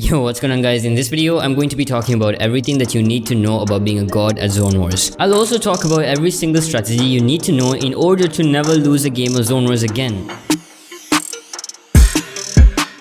Yo, what's going on guys? In this video, I'm going to be talking about everything that you need to know about being a god at Zonewars. I'll also talk about every single strategy you need to know in order to never lose a game of Zonewars again.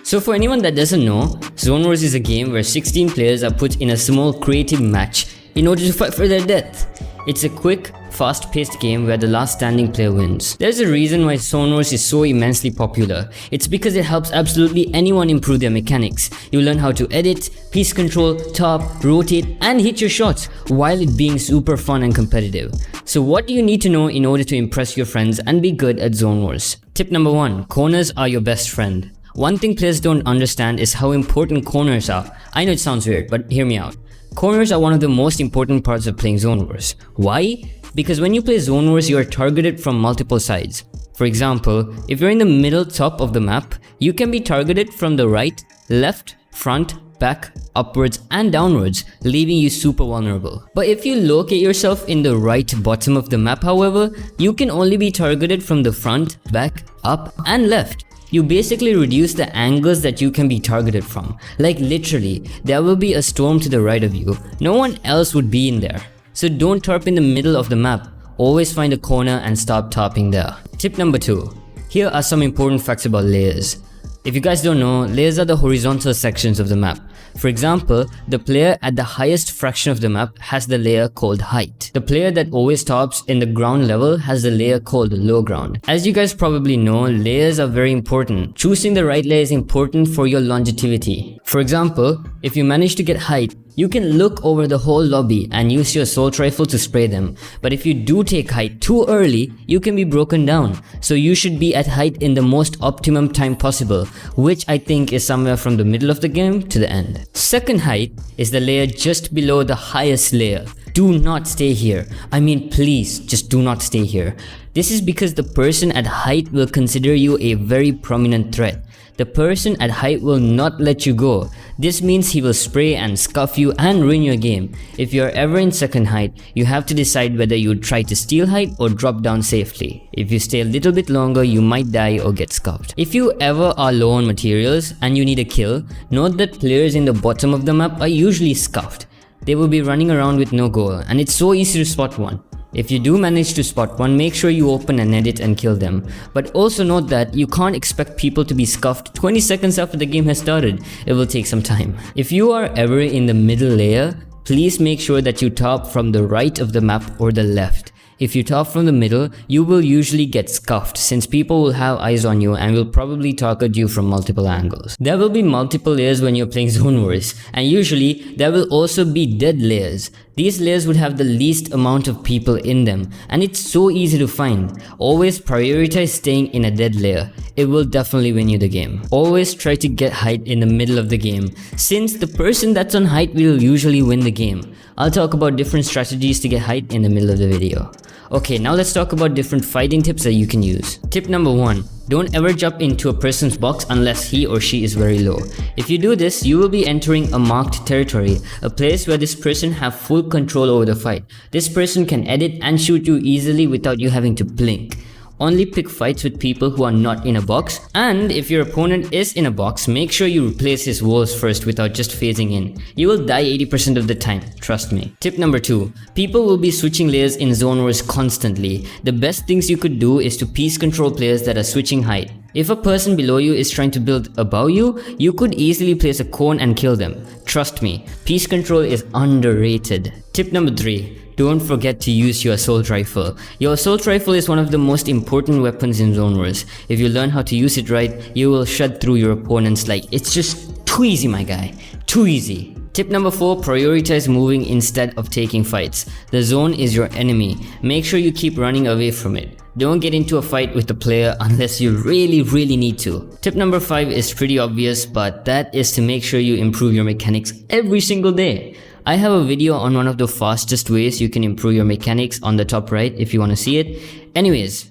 So for anyone that doesn't know, Zonewars is a game where 16 players are put in a small creative match in order to fight for their death. It's a quick, fast-paced game where the last standing player wins. There's a reason why Zonewars is so immensely popular. It's because it helps absolutely anyone improve their mechanics. You learn how to edit, piece control, top, rotate, and hit your shots while it being super fun and competitive. So what do you need to know in order to impress your friends and be good at Zonewars? Tip number 1. Corners are your best friend. One thing players don't understand is how important corners are. I know it sounds weird, but hear me out. Corners are one of the most important parts of playing Zonewars. Why? Because when you play Zonewars, you are targeted from multiple sides. For example, if you're in the middle top of the map, you can be targeted from the right, left, front, back, upwards and downwards, leaving you super vulnerable. But if you locate yourself in the right bottom of the map, however, you can only be targeted from the front, back, up and left. You basically reduce the angles that you can be targeted from. Like literally, there will be a storm to the right of you. No one else would be in there. So don't tarp in the middle of the map. Always find a corner and stop tarping there. Tip number 2. Here are some important facts about layers. If you guys don't know, layers are the horizontal sections of the map. For example, the player at the highest fraction of the map has the layer called height. The player that always tops in the ground level has the layer called low ground. As you guys probably know, layers are very important. Choosing the right layer is important for your longevity. For example, if you manage to get height, you can look over the whole lobby and use your assault rifle to spray them. But if you do take height too early, you can be broken down. So you should be at height in the most optimum time possible, which I think is somewhere from the middle of the game to the end. Second height is the layer just below the highest layer. Do not stay here. I mean, please, just do not stay here. This is because the person at height will consider you a very prominent threat. The person at height will not let you go. This means he will spray and scuff you and ruin your game. If you are ever in second height, you have to decide whether you would try to steal height or drop down safely. If you stay a little bit longer, you might die or get scuffed. If you ever are low on materials and you need a kill, note that players in the bottom of the map are usually scuffed. They will be running around with no goal, and it's so easy to spot one. If you do manage to spot one, make sure you open and edit and kill them. But also note that you can't expect people to be scuffed 20 seconds after the game has started. It will take some time. If you are ever in the middle layer, please make sure that you top from the right of the map or the left. If you top from the middle, you will usually get scuffed since people will have eyes on you and will probably target you from multiple angles. There will be multiple layers when you're playing Zonewars, and usually there will also be dead layers. These layers would have the least amount of people in them, and it's so easy to find. Always prioritize staying in a dead layer. It will definitely win you the game. Always try to get height in the middle of the game, since the person that's on height will usually win the game. I'll talk about different strategies to get height in the middle of the video. Okay, now let's talk about different fighting tips that you can use. Tip number 1. Don't ever jump into a person's box unless he or she is very low. If you do this, you will be entering a marked territory, a place where this person have full control over the fight. This person can edit and shoot you easily without you having to blink. Only pick fights with people who are not in a box, and if your opponent is in a box, make sure you replace his walls first without just phasing in. You will die 80% of the time, trust me. Tip number 2. People will be switching layers in Zonewars constantly. The best things you could do is to piece control players that are switching height. If a person below you is trying to build above you, you could easily place a cone and kill them. Trust me, piece control is underrated. Tip number 3. Don't forget to use your assault rifle. Your assault rifle is one of the most important weapons in Zonewars. If you learn how to use it right, you will shred through your opponents like it's just too easy, my guy. Too easy. Tip number 4. Prioritize moving instead of taking fights. The zone is your enemy. Make sure you keep running away from it. Don't get into a fight with the player unless you really need to. Tip number 5 is pretty obvious, but that is to make sure you improve your mechanics every single day. I have a video on one of the fastest ways you can improve your mechanics on the top right if you want to see it. Anyways,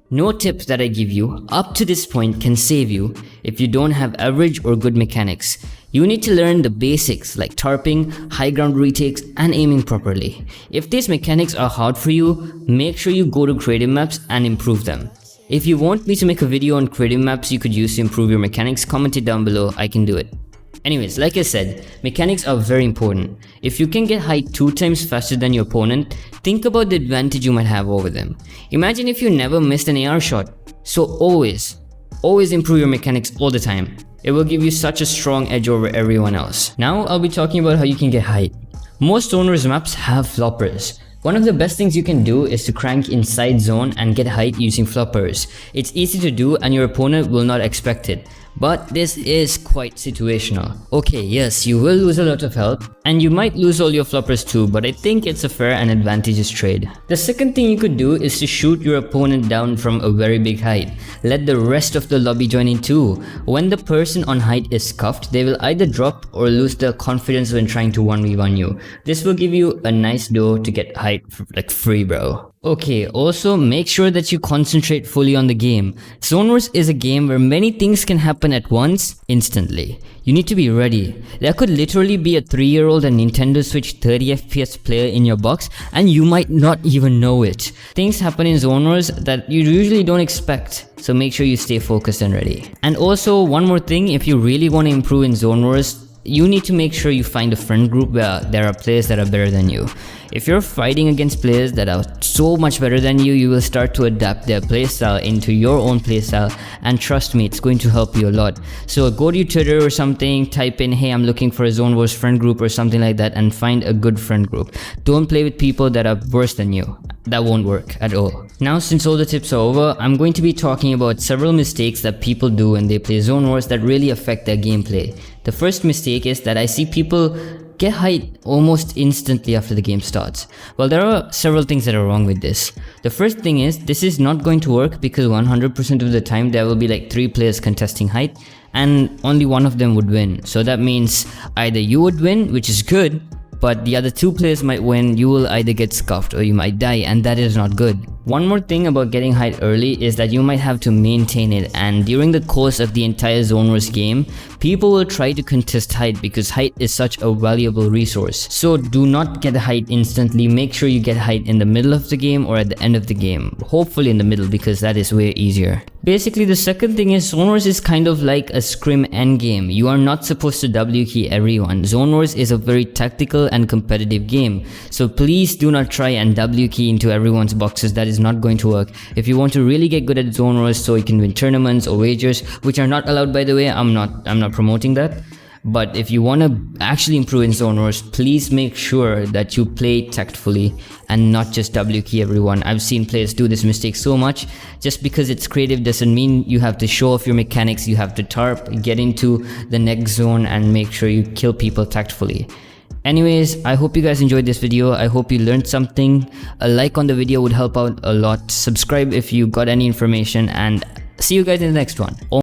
no tip that I give you up to this point can save you if you don't have average or good mechanics. You need to learn the basics like tarping, high ground retakes, and aiming properly. If these mechanics are hard for you, make sure you go to creative maps and improve them. If you want me to make a video on creative maps you could use to improve your mechanics, comment it down below, I can do it. Anyways, like I said, mechanics are very important. If you can get height 2 times faster than your opponent, think about the advantage you might have over them. Imagine if you never missed an AR shot. So always improve your mechanics all the time. It will give you such a strong edge over everyone else. Now I'll be talking about how you can get height. Most Zonewars maps have floppers. One of the best things you can do is to crank inside zone and get height using floppers. It's easy to do and your opponent will not expect it. But this is quite situational. Okay, yes, you will lose a lot of health and you might lose all your floppers too, but I think it's a fair and advantageous trade. The second thing you could do is to shoot your opponent down from a very big height. Let the rest of the lobby join in too. When the person on height is scuffed, they will either drop or lose their confidence when trying to 1v1 you. This will give you a nice door to get height like free, bro. Okay, also make sure that you concentrate fully on the game. Zonewars is a game where many things can happen at once, instantly. You need to be ready. There could literally be a 3-year-old and Nintendo Switch 30 FPS player in your box and you might not even know it. Things happen in Zonewars that you usually don't expect, so make sure you stay focused and ready. And also, one more thing, if you really want to improve in Zonewars, you need to make sure you find a friend group where there are players that are better than you. If you're fighting against players that are so much better than you, you will start to adapt their playstyle into your own playstyle, and trust me, it's going to help you a lot. So go to your Twitter or something, type in, hey, I'm looking for a Zonewars friend group or something like that, and find a good friend group. Don't play with people that are worse than you. That won't work at all. Now, since all the tips are over, I'm going to be talking about several mistakes that people do when they play Zonewars that really affect their gameplay. The first mistake is that I see people get height almost instantly after the game starts. Well, there are several things that are wrong with this. The first thing is, this is not going to work because 100% of the time there will be like 3 players contesting height and only one of them would win. So that means either you would win, which is good, but the other 2 players might win, you will either get scuffed or you might die, and that is not good. One more thing about getting height early is that you might have to maintain it, and during the course of the entire Zonewars game, people will try to contest height because height is such a valuable resource. So do not get height instantly, make sure you get height in the middle of the game or at the end of the game. Hopefully in the middle, because that is way easier. Basically, the second thing is Zonewars is kind of like a scrim endgame. You are not supposed to W key everyone. Zonewars is a very tactical and competitive game. So please do not try and W key into everyone's boxes. That is not going to work. If you want to really get good at Zonewars so you can win tournaments or wagers, which are not allowed by the way, I'm not promoting that. But if you want to actually improve in Zonewars, please make sure that you play tactfully and not just W key everyone. I've seen players do this mistake so much. Just because it's creative doesn't mean you have to show off your mechanics. You have to tarp, get into the next zone and make sure you kill people tactfully. Anyways, I hope you guys enjoyed this video. I hope you learned something. A like on the video would help out a lot. Subscribe if you got any information, and see you guys in the next one.